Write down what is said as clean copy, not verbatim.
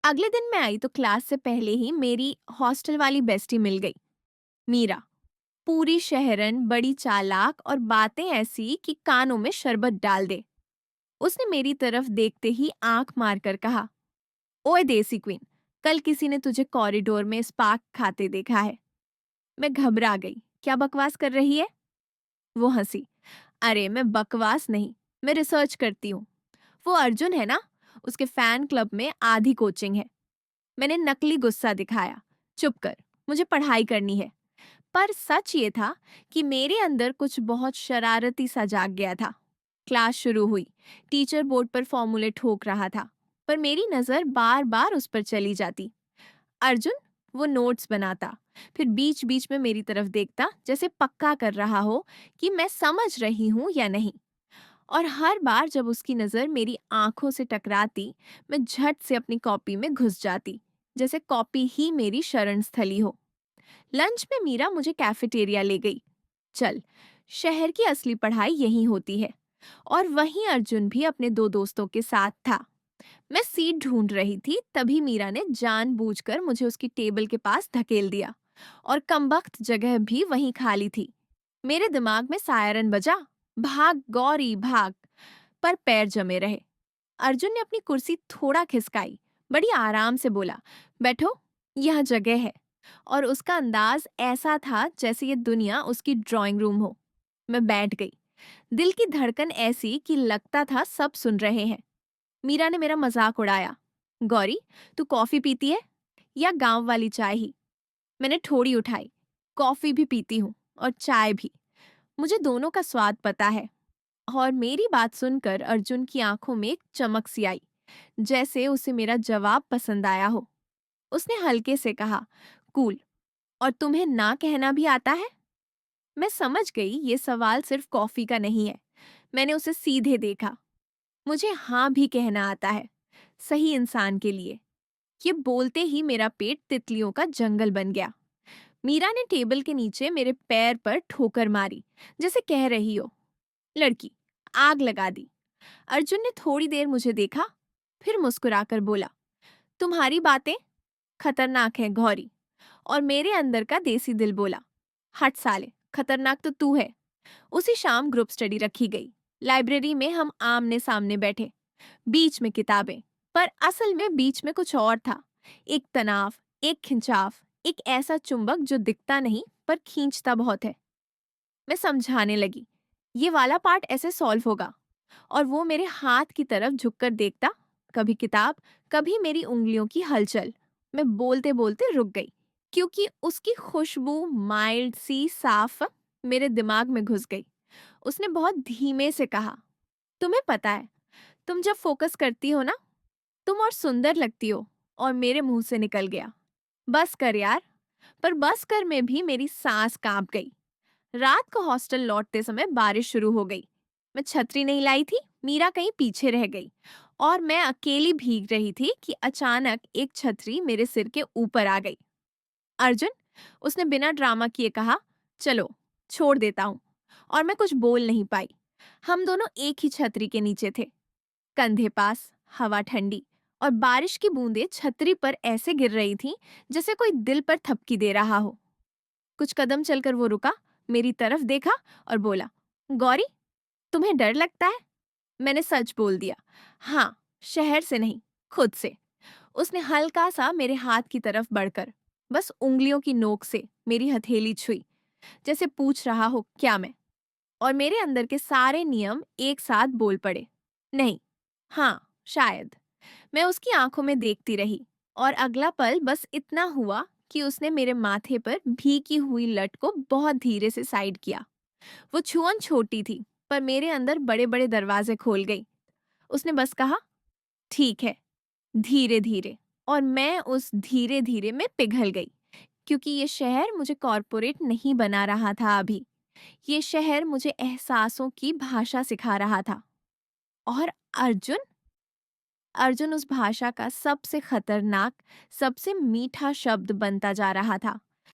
अगले दिन मैं आई तो क्लास से पहले ही मेरी हॉस्टल वाली बेस्टी मिल गई, मीरा। पूरी शहरन, बड़ी चालाक और बातें ऐसी कि कानों में शरबत डाल दे। उसने मेरी तरफ देखते ही आंख मारकर कहा, ओए देसी क्वीन, कल किसी ने तुझे कॉरिडोर में स्पार्क खाते देखा है। मैं घबरा गई। क्या बकवास कर रही है? वो हंसी। अरे मैं बकवास नहीं, मैं रिसर्च करती हूँ। वो अर्जुन है ना, उसके फैन क्लब में आधी कोचिंग है। मैंने नकली गुस्सा दिखाया। चुप कर, मुझे पढ़ाई करनी है। पर सच ये था कि मेरे अंदर कुछ बहुत शरारती सा जाग गया था। क्लास शुरू हुई। टीचर बोर्ड पर फॉर्मूले ठोक रहा था, पर मेरी नजर बार बार उस पर चली जाती। अर्जुन वो नोट्स बनाता, फिर बीच बीच में मेरी तरफ देखता, जैसे पक्का कर रहा हो कि मैं समझ रही हूं या नहीं। और हर बार जब उसकी नजर मेरी आंखों से टकराती, मैं झट से अपनी कॉपी में घुस जाती, जैसे कॉपी ही मेरी शरण स्थली हो। लंच में मीरा मुझे कैफेटेरिया ले गई। चल, शहर की असली पढ़ाई यहीं होती है। और वहीं अर्जुन भी अपने दो दोस्तों के साथ था। मैं सीट ढूंढ रही थी, तभी मीरा ने जानबूझकर मुझे उसकी टेबल के पास धकेल दिया। और कमबख्त जगह भी वहीं खाली थी। मेरे दिमाग में सायरन बजा, भाग गौरी भाग। पर पैर जमे रहे। अर्जुन ने अपनी कुर्सी थोड़ा खिसकाई, बड़ी आराम से बोला, बैठो, यह जगह है। और उसका अंदाज ऐसा था जैसे ये दुनिया उसकी ड्राइंग रूम हो। मैं बैठ गई। दिल की धड़कन ऐसी कि लगता था सब सुन रहे हैं। मीरा ने मेरा मजाक उड़ाया, गौरी, तू कॉफी पीती है या गांव वाली चाय ही? मैंने ठोड़ी उठाई। कॉफी भी पीती हूँ और चाय भी। मुझे दोनों का स्वाद पता है। और मेरी बात सुनकर अर्जुन की आंखों में एक चमक सी आई, जैसे उसे मेरा जवाब पसंद आया हो। उसने हल्के से कहा, कूल, और तुम्हें ना कहना भी आता है? मैं समझ गई ये सवाल सिर्फ कॉफी का नहीं है। मैंने उसे सीधे देखा। मुझे हाँ भी कहना आता है, सही इंसान के लिए। ये बोलते ही मेरा पेट तितलियों का जंगल बन गया। मीरा ने टेबल के नीचे मेरे पैर पर ठोकर मारी, जैसे कह रही हो, लड़की, आग लगा दी। अर्जुन ने थोड़ी देर मुझे देखा, फिर मुस्कुराकर बोला, तुम्हारी बातें खतरनाक हैं गौरी। और मेरे अंदर का देसी दिल बोला, हट साले, खतरनाक तो तू है। उसी शाम ग्रुप स्टडी रखी गई। लाइब्रेरी में हम आमने सामने बैठे, बीच में किताबें। पर असल में बीच में कुछ और था। एक तनाव, एक खिंचाव, एक ऐसा चुंबक जो दिखता नहीं पर खींचता बहुत है। मैं समझाने लगी, ये वाला पार्ट ऐसे सॉल्व होगा। और वो मेरे हाथ की तरफ झुककर देखता, कभी किताब, कभी मेरी उंगलियों की हलचल। मैं बोलते बोलते रुक गई, क्योंकि उसकी खुशबू माइल्ड सी साफ मेरे दिमाग में घुस गई। उसने बहुत धीमे से कहा, तुम्हें पता है, तुम जब फोकस करती हो ना, तुम और सुंदर लगती हो। और मेरे मुंह से निकल गया, बस कर यार। पर बस कर में भी मेरी सांस कांप गई। रात को हॉस्टल लौटते समय बारिश शुरू हो गई। मैं छतरी नहीं लाई थी, मीरा कहीं पीछे रह गई। और मैं अकेली भीग रही थी कि अचानक एक छतरी मेरे सिर के ऊपर आ गई। अर्जुन, उसने बिना ड्रामा किए कहा, चलो, छोड़ देता हूं। और मैं कुछ बोल नहीं पाई। हम दोनों एक ही छतरी के नीचे थे, कंधे पास, हवा ठंडी। और बारिश की बूंदें छतरी पर ऐसे गिर रही थीं, जैसे कोई दिल पर थपकी दे रहा हो। कुछ कदम चलकर वो रुका, मेरी तरफ देखा और बोला, गौरी, तुम्हें डर लगता है? मैंने सच बोल दिया, हाँ, शहर से नहीं, खुद से। उसने हल्का सा मेरे हाथ की तरफ बढ़कर, बस उंगलियों की नोक से मेरी हथेली छुई, जैसे पूछ रहा हो क्या मैं। और मेरे अंदर के सारे नियम एक साथ बोल पड़े, नहीं, हाँ, शायद। मैं उसकी आंखों में देखती रही। और अगला पल बस इतना हुआ कि उसने मेरे माथे पर भीगी हुई लट को बहुत धीरे से साइड किया। वो छुअन छोटी थी, पर मेरे अंदर बड़े बड़े दरवाजे खोल गई। उसने बस कहा, ठीक है, धीरे धीरे। और मैं उस धीरे धीरे में पिघल गई, क्योंकि ये शहर मुझे कॉर्पोरेट नहीं बना रहा था अभी। ये शहर मुझे एहसासों की भाषा सिखा रहा था। और अर्जुन, अर्जुन उस भाषा का सबसे खतरनाक, सबसे मीठा शब्द बनता जा रहा था।